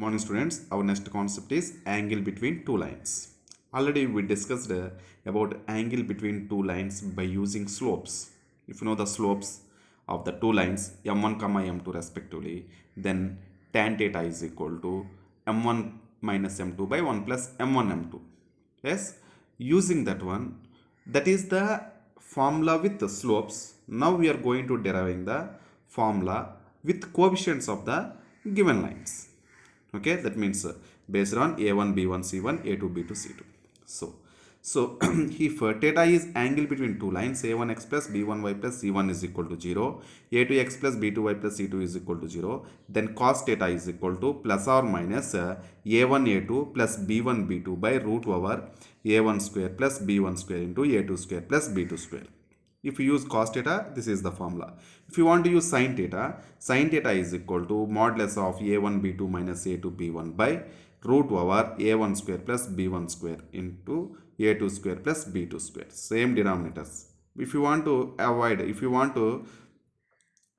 Morning students, our next concept is angle between two lines. Already we discussed about angle between two lines by using slopes. If you know the slopes of the two lines m1 comma m2 respectively, then tan theta is equal to m1 minus m2 by 1 plus m1 m2. Yes, using that one, that is the formula with the slopes. Now we are going to deriving the formula with coefficients of the given lines. Okay, that means based on a1 b1 c1 a2 b2 c2. So if theta is angle between two lines a1x plus b1y plus c1 is equal to 0, a2x plus b2y plus c2 is equal to 0, then cos theta is equal to plus or minus a1 a2 plus b1 b2 by root over a1 square plus b1 square into a2 square plus b2 square. If you use cos theta, this is the formula. If you want to use sin theta is equal to modulus of a1 b2 minus a2 b1 by root over a1 square plus b1 square into a2 square plus b2 square. Same denominators. If you want to avoid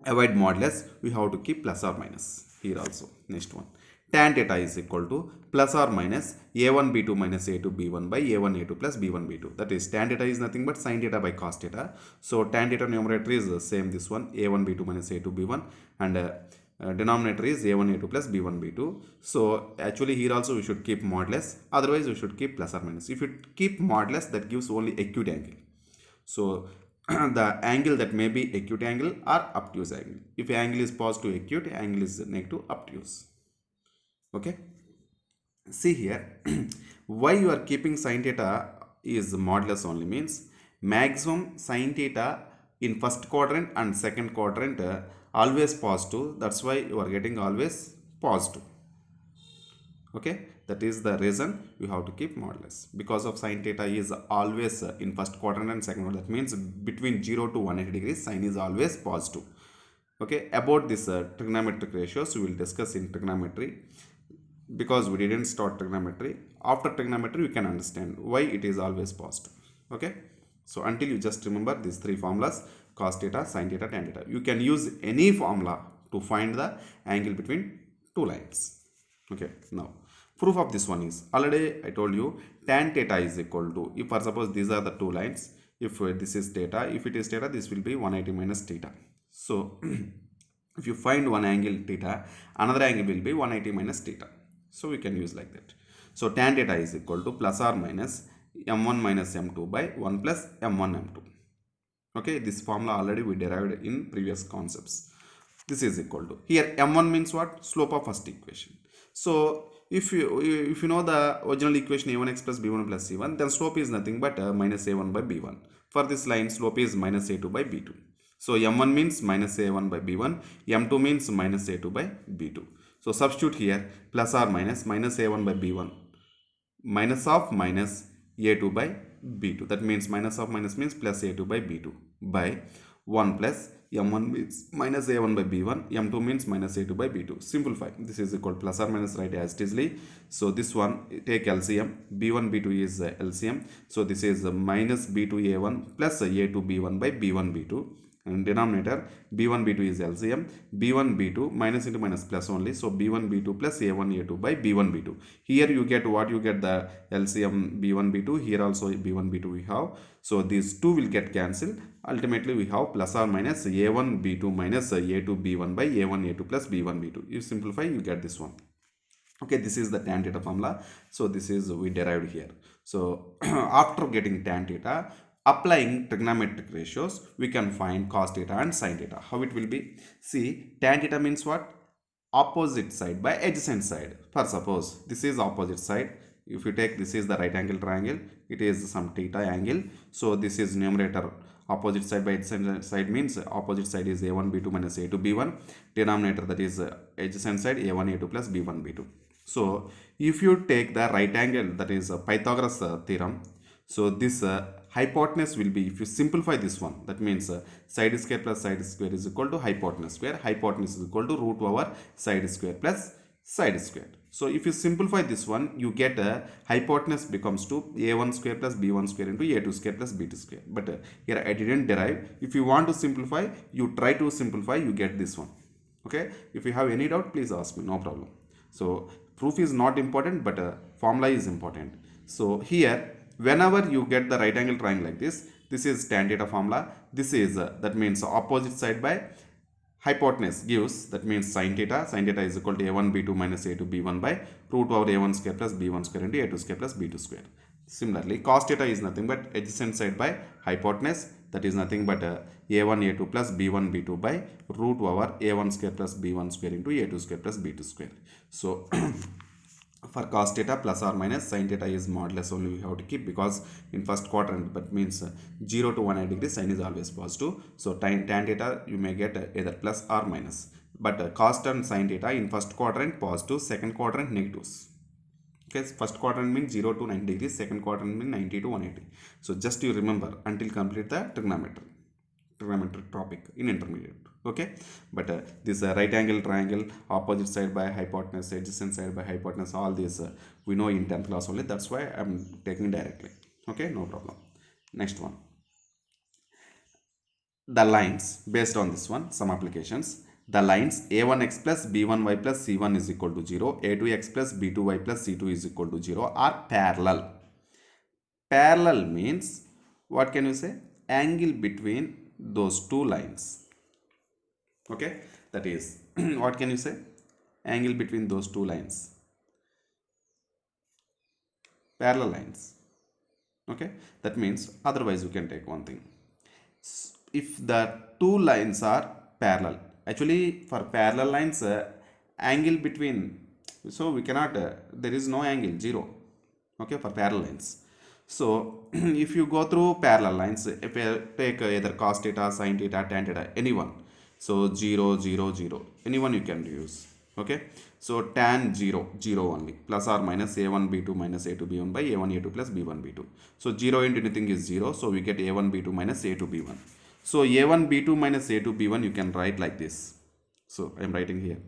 modulus, we have to keep plus or minus here also. Next one, tan theta is equal to plus or minus a1 b2 minus a2 b1 by a1 a2 plus b1 b2. That is, tan theta is nothing but sin theta by cos theta. So tan theta numerator is the same, this one a1 b2 minus a2 b1, and denominator is a1 a2 plus b1 b2. So actually here also we should keep modulus, otherwise we should keep plus or minus. If you keep modulus, that gives only acute angle. So the angle that may be acute angle or obtuse angle. If angle is positive acute, angle is negative obtuse. Okay, see here why you are keeping sin theta is modulus only means maximum sin theta in first quadrant and second quadrant always positive. That's why you are getting always positive. Okay, that is the reason you have to keep modulus, because of sin theta is always in first quadrant and second quadrant. That means between 0 to 180 degrees sin is always positive. Okay, about this trigonometric ratios we will discuss in trigonometry, because we didn't start trigonometry. After trigonometry we can understand why it is always positive. Okay, so until you just remember these three formulas: cos theta, sin theta, tan theta. You can use any formula to find the angle between two lines. Okay, now proof of this one is, already I told you tan theta is equal to, if for suppose these are the two lines, if this is theta, if it is theta, this will be 180 minus theta. So if you find one angle theta, another angle will be 180 minus theta. So we can use like that. So tan theta is equal to plus or minus m1 minus m2 by 1 plus m1 m2. Okay, this formula already we derived in previous concepts. This is equal to, here m1 means what? Slope of first equation. So if you know the original equation a1x plus b1 plus c1, then slope is nothing but minus a1 by b1. For this line, slope is minus a2 by b2. So m1 means minus a1 by b1, m2 means minus a2 by b2. So substitute here plus or minus a1 by b1 minus of minus a2 by b2. That means minus of minus means plus a2 by b2 by 1 plus m1 means minus a1 by b1, m2 means minus a2 by b2. Simplify. This is equal to plus or minus, right as it is. So this one take LCM. b1 b2 is LCM. So this is minus b2 a1 plus a2 b1 by b1 b2. And denominator b1 b2 is LCM. b1 b2 minus into minus plus only. So b1 b2 plus a1 a2 by b1 b2. Here you get what? You get the LCM b1 b2. Here also b1 b2 we have. So these two will get cancelled. Ultimately we have plus or minus a1 b2 minus a2 b1 by a1 a2 plus b1 b2. You simplify, you get this one. Okay, this is the tan theta formula. So this is we derived here. So after getting tan theta, applying trigonometric ratios, we can find cos theta and sin theta. How it will be? See, tan theta means what? Opposite side by adjacent side. For suppose this is opposite side. If you take this is the right angle triangle, it is some theta angle. So this is numerator opposite side by adjacent side means opposite side is a1 b2 minus a2 b1. Denominator, that is adjacent side a1 a2 plus b1 b2. So if you take the right angle, that is Pythagoras theorem. So this hypotenuse will be, if you simplify this one, that means side square plus side square is equal to hypotenuse square. Hypotenuse is equal to root over side square plus side square. So if you simplify this one, you get hypotenuse becomes to a1 square plus b1 square into a2 square plus b2 square. But here I didn't derive. If you want to simplify, you try to simplify, you get this one. Okay, if you have any doubt, please ask me, no problem. So proof is not important, but formula is important. So here, whenever you get the right angle triangle like this is tan theta formula. This is that means opposite side by hypotenuse gives, that means sin theta. Sin theta is equal to a1 b2 minus a2 b1 by root over a1 square plus b1 square into a2 square plus b2 square. Similarly, cos theta is nothing but adjacent side by hypotenuse, that is nothing but a1 a2 plus b1 b2 by root over a1 square plus b1 square into a2 square plus b2 square. So for cos theta plus or minus sin theta is modulus only we have to keep, because in first quadrant, but means 0 to 180 degrees sin is always positive. So tan theta you may get either plus or minus, but cos and sin theta in first quadrant positive, second quadrant negatives. Okay, first quadrant means 0 to 90 degrees, second quadrant means 90 to 180. So just you remember until complete the trigonometric topic in intermediate. Okay, but this right angle triangle, opposite side by hypotenuse, adjacent side by hypotenuse, all these we know in 10th class only. That's why I'm taking directly. Okay, no problem. Next one, the lines based on this one, some applications. The lines a1x plus b1y plus c1 is equal to 0, a2x plus b2y plus c2 is equal to 0 are parallel. Parallel means, what can you say? Angle between those two lines. Okay, that is what can you say? Angle between those two lines. Parallel lines. Okay, that means otherwise you can take one thing. If the two lines are parallel, actually for parallel lines angle between, so we cannot there is no angle, 0. Okay, for parallel lines. So if you go through parallel lines, if you take either cos theta, sin theta, tan theta, anyone, so 0 0 0, anyone you can use. Okay, so tan 0 0 only, plus or minus a1 b2 minus a2 b1 by a1 a2 plus b1 b2. So 0 into anything is 0, so we get a1 b2 minus a2 b1. So a1 b2 minus a2 b1 you can write like this. So I am writing here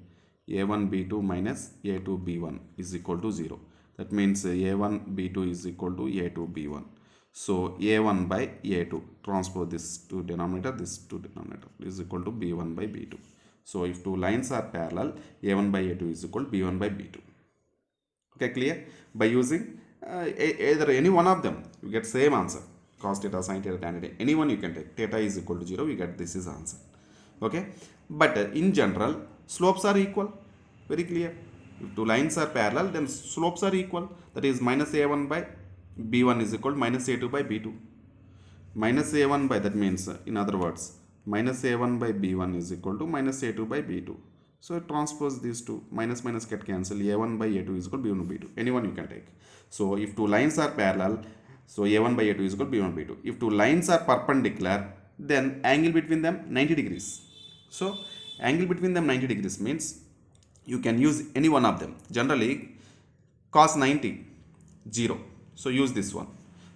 a1 b2 minus a2 b1 is equal to 0. That means a1 b2 is equal to a2 b1. So a1 by a2, transpose this to denominator, this to denominator, is equal to b1 by b2. So if two lines are parallel, a1 by a2 is equal to b1 by b2. Okay, clear? By using either any one of them, you get same answer. Cos theta, sin theta, tan theta, anyone you can take. Theta is equal to 0, we get this is answer. Okay, but in general, slopes are equal. Very clear. If two lines are parallel, then slopes are equal. That is minus a1 by b1 is equal to minus a2 by b2. Minus a1 by, that means in other words, minus a1 by b1 is equal to minus a2 by b2. So transpose these two, minus minus get cancel, a1 by a2 is equal to b1 by b2. Anyone you can take. So if two lines are parallel, so a1 by a2 is equal to b1 by b2. If two lines are perpendicular, then angle between them 90 degrees. So angle between them 90 degrees means you can use any one of them. Generally cos 90, 0. So use this one.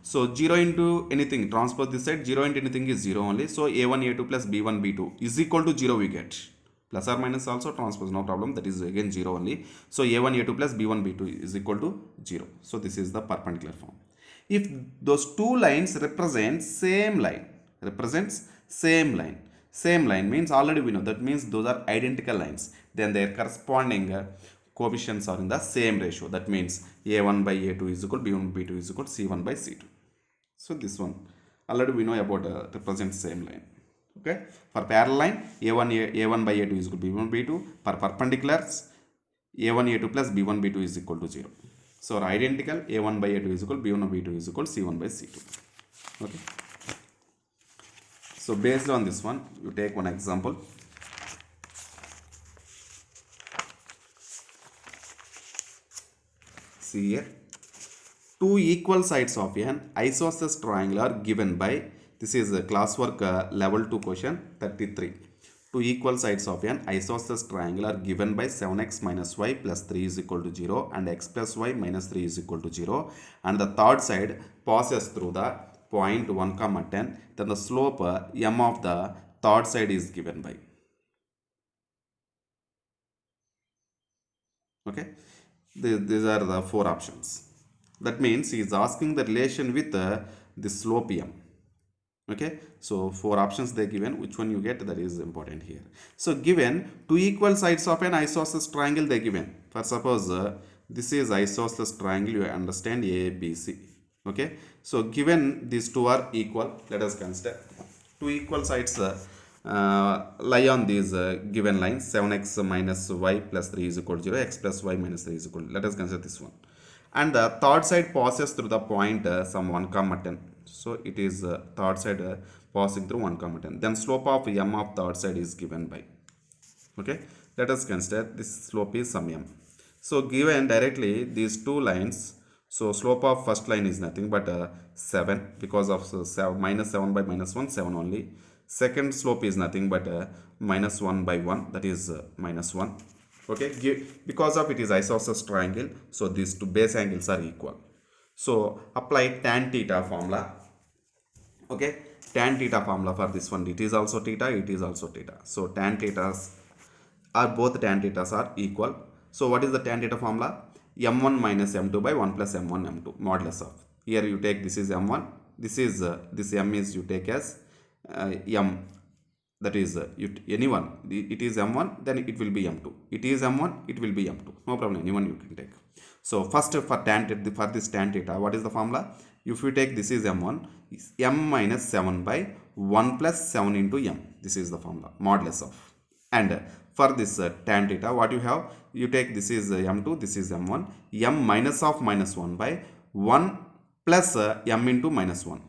So 0 into anything, transpose this side, 0 into anything is 0 only. So a1 a2 plus b1 b2 is equal to 0 we get. Plus or minus also transpose, no problem, that is again 0 only. So a1 a2 plus b1 b2 is equal to 0. So this is the perpendicular form. If those two lines represent same line, same line means already we know, that means those are identical lines, then their corresponding coefficients are in the same ratio. That means a1 by a2 is equal to b1 by b2 is equal to c1 by c2. So this one already we know about represent same line. Okay, for parallel line a1 by a2 is equal to b1 by b2. For perpendiculars a1 a2 plus b1 b2 is equal to 0. So identical, a1 by a2 is equal to b1 by b2 is equal to c1 by c2. Okay, so based on this one you take one example. See here, two equal sides of an isosceles triangle are given by, this is a classwork level 2 question 33. Two equal sides of an isosceles triangle are given by 7x minus y plus 3 is equal to 0 and x plus y minus 3 is equal to 0, and the third side passes through the point 1 comma 10. Then the slope m of the third side is given by. Okay, these are the four options. That means he is asking the relation with the slope m. Okay, so four options they given, which one you get, that is important here. So given two equal sides of an isosceles triangle they given. For suppose this is isosceles triangle, you understand ABC. Okay, so given these two are equal, let us consider two equal sides lie on these given lines. 7x minus y plus 3 is equal to 0, x plus y minus 3 is equal to, let us consider this one, and the third side passes through the point some 1 comma 10. So it is third side passing through 1 comma 10, then slope of m of third side is given by, okay, let us consider this slope is some m. So given directly these two lines, so slope of first line is nothing but 7, because of minus 7 by minus 1, 7 only. Second slope is nothing but minus 1 by 1, that is minus 1. Okay, because of it is isosceles triangle, so these two base angles are equal. So apply tan theta formula. Okay, tan theta formula for this one, it is also theta, it is also theta. So tan thetas are both tan thetas are equal. So what is the tan theta formula? M1 minus M2 by 1 plus M1 M2 modulus of, here you take this is M1, this is this M is you take as M, that is anyone, it is M1, then it will be M2, it is M1, it will be M2, no problem, anyone you can take. So first for tan theta, for this tan theta, what is the formula? If you take this is M1, M minus 7 by 1 plus 7 into M, this is the formula, modulus of. And for this tan theta, what you have, you take this is M2, this is M1, M minus of minus 1 by 1 plus M into minus 1,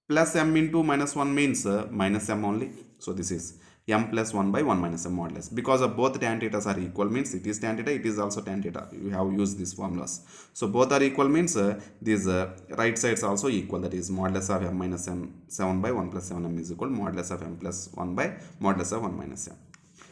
plus M into minus 1 means minus M only. So this is M plus 1 by 1 minus M modulus. Because of both tan thetas are equal means it is tan theta, it is also tan theta. You have used these formulas. So both are equal means these right sides also equal. That is modulus of M minus M 7 by 1 plus 7M is equal modulus of M plus 1 by modulus of 1 minus M.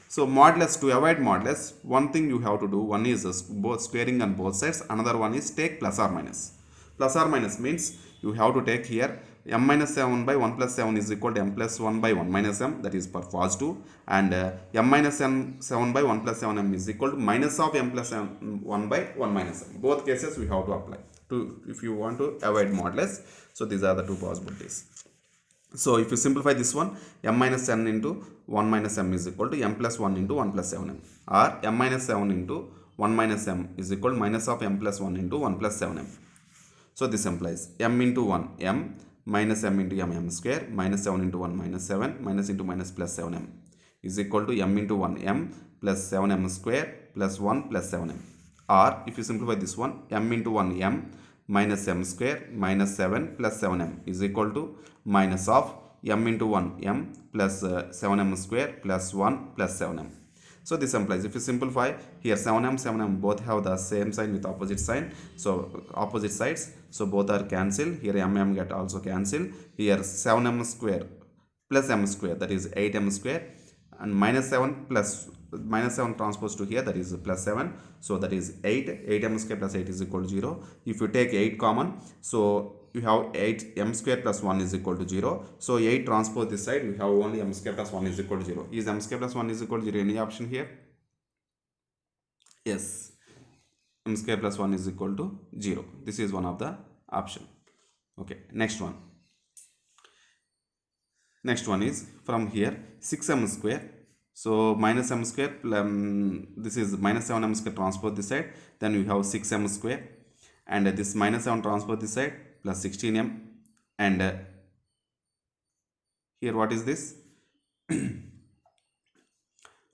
So modulus, to avoid modulus, one thing you have to do, one is both squaring on both sides, another one is take plus or minus. Plus or minus means you have to take here m minus 7 by 1 plus 7 is equal to m plus 1 by 1 minus m, that is for positive, and m minus m 7 by 1 plus 7m is equal to minus of m plus m 1 by 1 minus m. Both cases we have to apply to if you want to avoid modulus. So these are the two possibilities. So if you simplify this one, m minus n into 1 minus m is equal to m plus 1 into 1 plus 7m, or m minus 7 into 1 minus m is equal to minus of m plus 1 into 1 plus 7m. So this implies m into 1 m minus m into m square minus 7 into 1 minus 7 minus into minus plus 7m is equal to m into 1 m plus 7m square plus 1 plus 7m. Or if you simplify this one, m into 1 m minus m square minus 7 plus 7m is equal to minus of m into 1 m plus 7m square plus 1 plus 7m. So this implies if you simplify here 7m 7m both have the same sign with opposite sign, so opposite sides, so both are cancelled. Here mm get also cancelled. Here 7m square plus m square, that is 8m square, and minus 7 plus minus 7 transpose to here, that is plus 7, so that is 8. 8m square plus 8 is equal to 0. If you take 8 common, so you have 8m square plus 1 is equal to 0. So 8 transpose this side, we have only m square plus 1 is equal to 0. Is m square plus 1 is equal to 0 any option here? Yes, m square plus 1 is equal to 0. This is one of the option. Okay, next one. Next one is from here 6m square. So minus m square, this is minus 7m square transpose this side, then we have 6m square, and this minus 7 transpose this side plus 16m, and here what is this?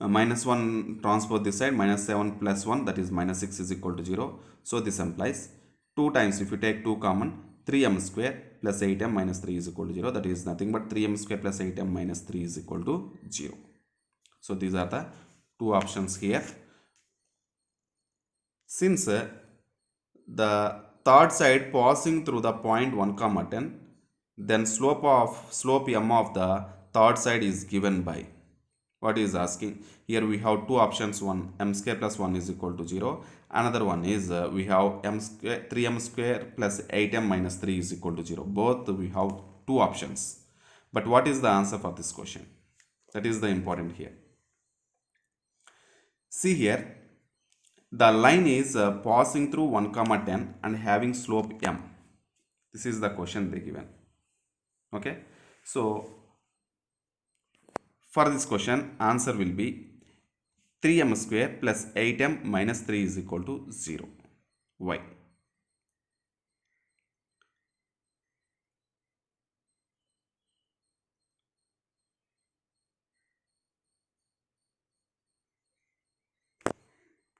Minus 1 transpose this side, minus 7 plus 1, that is minus 6 is equal to 0. So this implies 2 times, if you take 2 common, 3m square plus 8m minus 3 is equal to 0. That is nothing but 3m square plus 8m minus 3 is equal to 0. So these are the two options here. Since the third side passing through the point 1 comma 10, then slope m of the third side is given by, what is asking here, we have two options, one m square plus 1 is equal to 0, another one is we have m square 3m square plus 8m minus 3 is equal to 0. Both we have two options, but what is the answer for this question? That is the important here. See here, the line is passing through 1 comma 10 and having slope m. This is the question they given. Okay, so for this question answer will be 3m square plus 8m minus 3 is equal to 0. y.